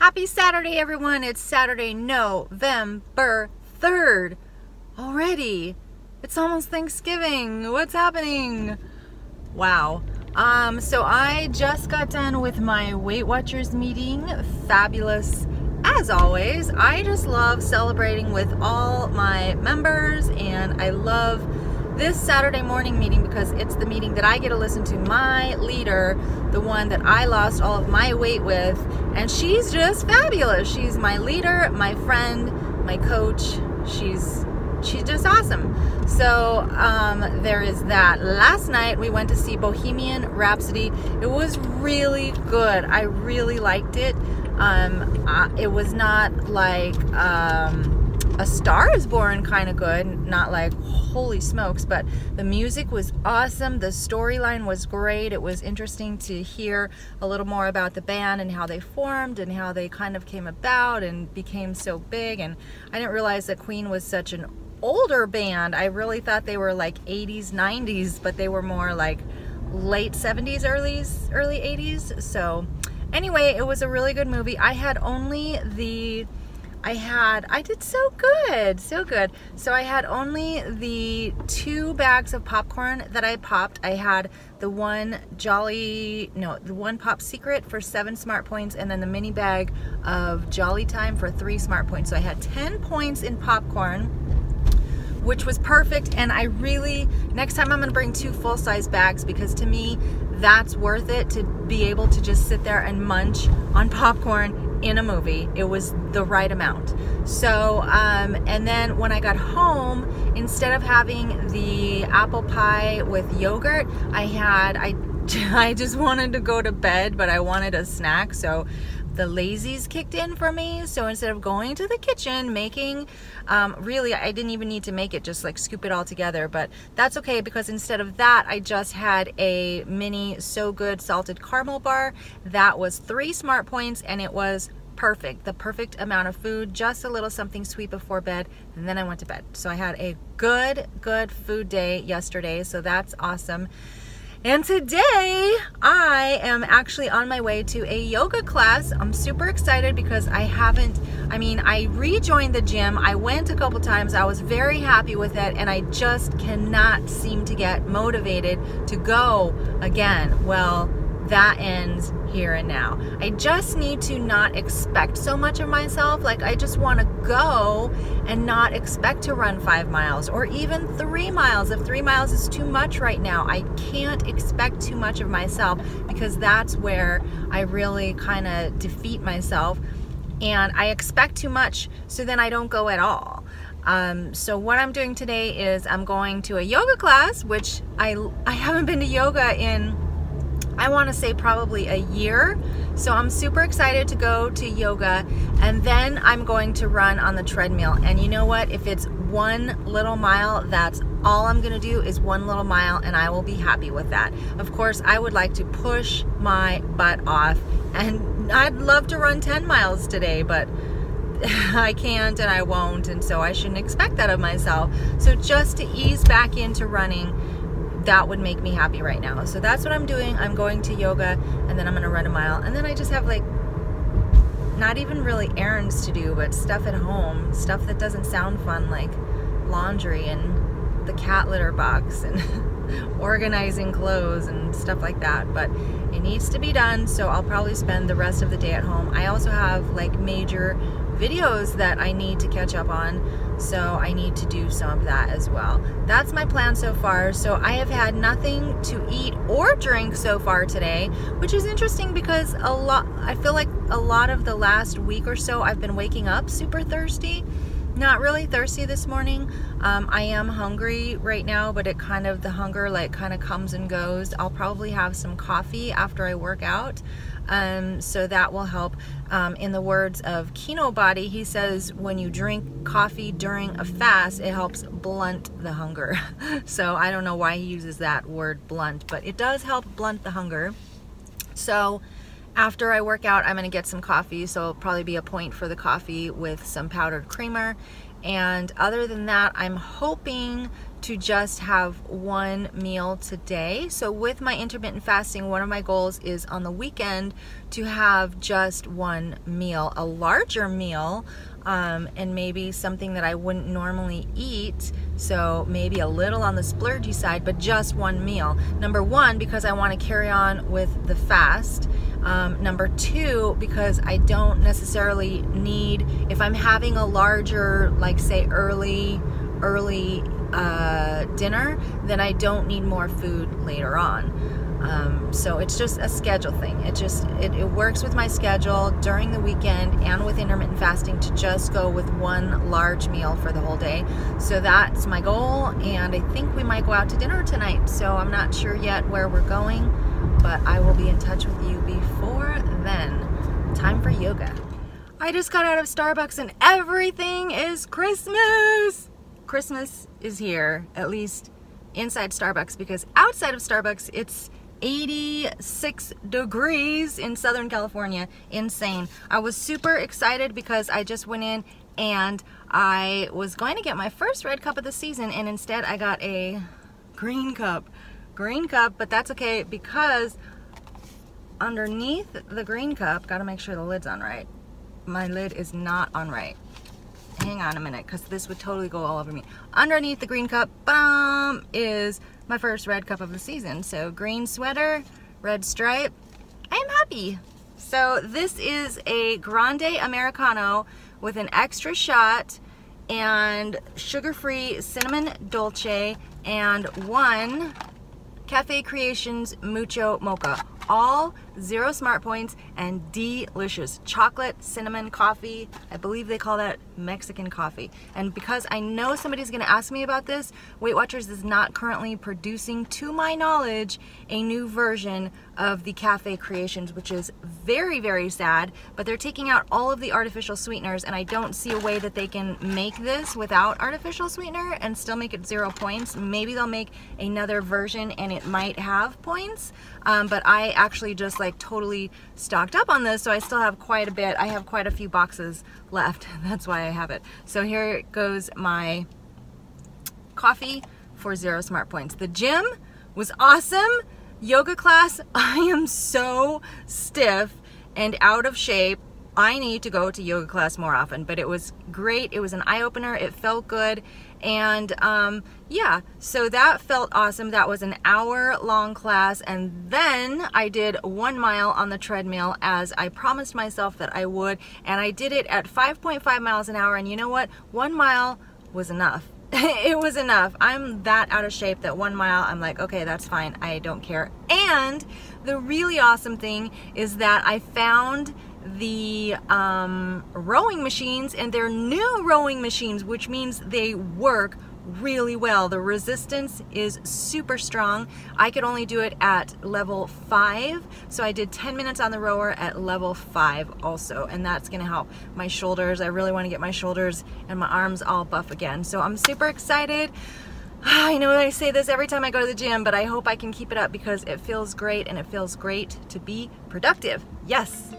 Happy Saturday, everyone. It's Saturday, November 3rd. Already. It's almost Thanksgiving. What's happening? Wow. So I just got done with my Weight Watchers meeting. Fabulous. As always, I just love celebrating with all my members, and I love this Saturday morning meeting because it's the meeting that I get to listen to my leader, the one that I lost all of my weight with, and she's just fabulous. She's my leader, my friend, my coach. She's just awesome. So there is that. Last night we went to see Bohemian Rhapsody. It was really good. I really liked it. It was not like A Star Is Born kind of good, not like holy smokes, but the music was awesome. The storyline was great. It was interesting to hear a little more about the band and how they formed and how they kind of came about and became so big. And I didn't realize that Queen was such an older band. I really thought they were like 80s, 90s, but they were more like late 70s, early 80s. So anyway, it was a really good movie. I did so good. So I had only the 2 bags of popcorn that I popped. I had the one Pop Secret for 7 smart points, and then the mini bag of Jolly Time for 3 smart points. So I had 10 points in popcorn, which was perfect. And I really, next time I'm gonna bring 2 full-size bags, because to me, that's worth it, to be able to just sit there and munch on popcorn in a movie. It was the right amount. So, and then when I got home, instead of having the apple pie with yogurt, I just wanted to go to bed, but I wanted a snack. So the lazies kicked in for me. So instead of going to the kitchen, making, really, I didn't even need to make it, just like scoop it all together, but that's okay, because instead of that, I just had a mini So Good salted caramel bar. That was 3 smart points, and it was perfect, the perfect amount of food, just a little something sweet before bed, and then I went to bed. So I had a good food day yesterday, so that's awesome. And today I am actually on my way to a yoga class. I'm super excited because I rejoined the gym. I went a couple times. I was very happy with it, and I just cannot seem to get motivated to go again. Well, that ends here and now. I just need to not expect so much of myself. Like, I just want to go and not expect to run 5 miles or even 3 miles. If 3 miles is too much right now, I can't expect too much of myself, because that's where I really kind of defeat myself. And I expect too much, so then I don't go at all. So what I'm doing today is I'm going to a yoga class, which I haven't been to yoga in, I want to say, probably a year. So I'm super excited to go to yoga, and then I'm going to run on the treadmill. And you know what? If it's 1 little mile, that's all I'm going to do, is 1 little mile, and I will be happy with that. Of course, I would like to push my butt off, and I'd love to run 10 miles today, but I can't and I won't, and so I shouldn't expect that of myself. So just to ease back into running, that would make me happy right now. So that's what I'm doing. I'm going to yoga, and then I'm gonna run a mile, and then I just have like not even really errands to do, but stuff at home, stuff that doesn't sound fun, like laundry and the cat litter box and organizing clothes and stuff like that. But it needs to be done, so I'll probably spend the rest of the day at home. I also have like major videos that I need to catch up on, so I need to do some of that as well. That's my plan so far. So I have had nothing to eat or drink so far today, which is interesting because I feel like a lot of the last week or so I've been waking up super thirsty. Not really thirsty this morning. I am hungry right now, but the hunger like kind of comes and goes. I'll probably have some coffee after I work out. So that will help. In the words of Kino Body, he says when you drink coffee during a fast, it helps blunt the hunger. So I don't know why he uses that word blunt, but it does help blunt the hunger. So after I work out, I'm gonna get some coffee, so it'll probably be a point for the coffee with some powdered creamer. And other than that, I'm hoping to just have one meal today. So with my intermittent fasting, one of my goals is on the weekend to have just one meal, a larger meal, and maybe something that I wouldn't normally eat. So maybe a little on the splurgy side, but just one meal. Number one, because I want to carry on with the fast. Number two, because I don't necessarily need, if I'm having a larger, like say early dinner, then I don't need more food later on. So it's just a schedule thing. It works with my schedule during the weekend and with intermittent fasting to just go with one large meal for the whole day. So that's my goal, and I think we might go out to dinner tonight. So I'm not sure yet where we're going, but I will be in touch with you before then. Time for yoga. I just got out of Starbucks and everything is Christmas. Christmas is here, at least inside Starbucks, because outside of Starbucks it's 86 degrees in Southern California. Insane. I was super excited because I just went in and I was going to get my first red cup of the season, and instead I got a green cup, but that's okay because underneath the green cup, gotta make sure the lid's on right. My lid is not on right. Hang on a minute, because this would totally go all over me. Underneath the green cup, is my first red cup of the season. So green sweater, red stripe. I am happy. So this is a grande Americano with an extra shot and sugar-free cinnamon dolce and one Cafe Creations Mucho Mocha. All 0 smart points and delicious. Chocolate, cinnamon, coffee. I believe they call that Mexican coffee. And because I know somebody's gonna ask me about this, Weight Watchers is not currently producing, to my knowledge, a new version of the Cafe Creations, which is very, very sad, but they're taking out all of the artificial sweeteners, and I don't see a way that they can make this without artificial sweetener and still make it 0 points. Maybe they'll make another version and it might have points, but I actually just like totally stocked up on this, so I still have quite a bit. I have quite a few boxes left. That's why I have it. So here goes my coffee for 0 smart points. The gym was awesome. Yoga class, I am so stiff and out of shape. I need to go to yoga class more often, but it was great. It was an eye-opener. It felt good. And yeah, so that felt awesome. That was an hour-long class. And then I did 1 mile on the treadmill as I promised myself that I would. And I did it at 5.5 miles an hour. And you know what? 1 mile was enough. It was enough. I'm that out of shape that 1 mile, I'm like, okay, that's fine. I don't care. And the really awesome thing is that I found the rowing machines, and they're new rowing machines, which means they work really well. The resistance is super strong. I could only do it at level 5, so I did 10 minutes on the rower at level 5 also, and that's gonna help my shoulders. I really want to get my shoulders and my arms all buff again, so I'm super excited. I know I say this every time I go to the gym, but I hope I can keep it up because it feels great, and it feels great to be productive. Yes.